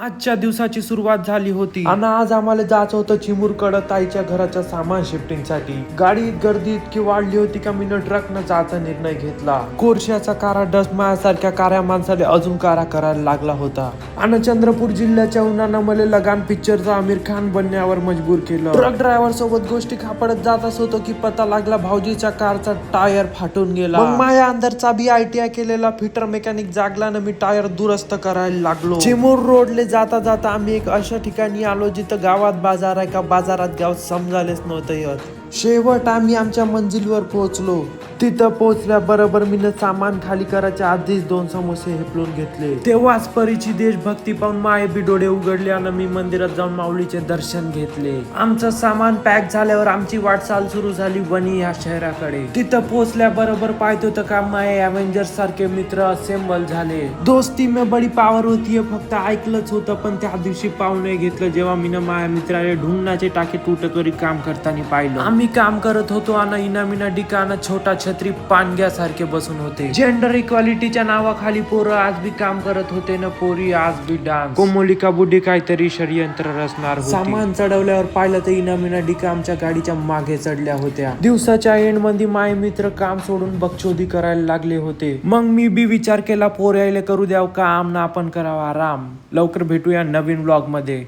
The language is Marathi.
आजच्या दिवसाची सुरुवात झाली होती आणि आज आम्हाला जायचं होतं चिमुरकडं ताईच्या घराच्या सामान शिफ्टिंग साठी. गाडीत गर्दी इतकी वाढली होती का मी ट्रकनं जायचा निर्णय घेतला. कोरशाचा कारा डस्ट माझ्यासारख्या कार्या माणसाला अजून कारा करायला लागला होता आणि चंद्रपूर जिल्ह्याच्या उन्हानं मला लगान पिक्चरचा आमिर खान बनण्यावर मजबूर केलं. ट्रक ड्रायव्हर सोबत गोष्टी खापडत जातच होतो की पता लागला भाऊजीच्या कारचा टायर फाटून गेला. मग माझ्या अंदरचा बी ITI केलेला फिटर मेकॅनिक जागला ना मी टायर दुरुस्त करायला लागलो. चिमूर रोडले जाता जाता आम्ही एक अशा ठिकाणी आलो जिथं गावात बाजार आहे का बाजारात गाव समजायलाच नव्हतं येत. शेवट आम्ही आमच्या मंजिलवर पोहोचलो. तिथं पोहोचल्याबरोबर मी सामान खाली करायच्या आधीच 2 समोसे हेपलून घेतले. तेव्हाच परीची देशभक्ती पाहून माये बी डोळे उघडले आणि मी मंदिरात जाऊन माऊलीचे दर्शन घेतले. आमचं सामान पॅक झाल्यावर आमची वाटचाल सुरू झाली वणी या शहराकडे. तिथं पोहोचल्याबरोबर पाहत होतं का माये अव्हेंजर्स सारखे मित्र असेंबल झाले. दोस्ती में बडी पावर होती फक्त ऐकलंच होतं पण त्या दिवशी पाहून नाही घेतलं जेव्हा मी माझ्या मित्राला ढुंगणाचे टाके तुटकरी काम करताना पाहिलं. आम्ही काम करत होतो आणि इनामिना डिकाना छोटा छत्री पानग्यासारखे बसून होते. जेंडर इक्वालिटीच्या नावाखाली पोरं आज बी काम करत होते ना पोरी आज बी डान्स. कोमोलिका बुड्डी काहीतरी षडयंत्र रचणार होती. सामान चढवल्यावर पाहिलं तर इनामिना डिका आमच्या गाडीच्या मागे चढल्या होत्या. दिवसाच्या एंड मध्ये माय मित्र काम सोडून बकचोदी करायला लागले होते. मग मी बी विचार केला पोर यायला करू द्याव काम ना आपण करावा आराम. लवकर भेटूया नवीन ब्लॉग मध्ये.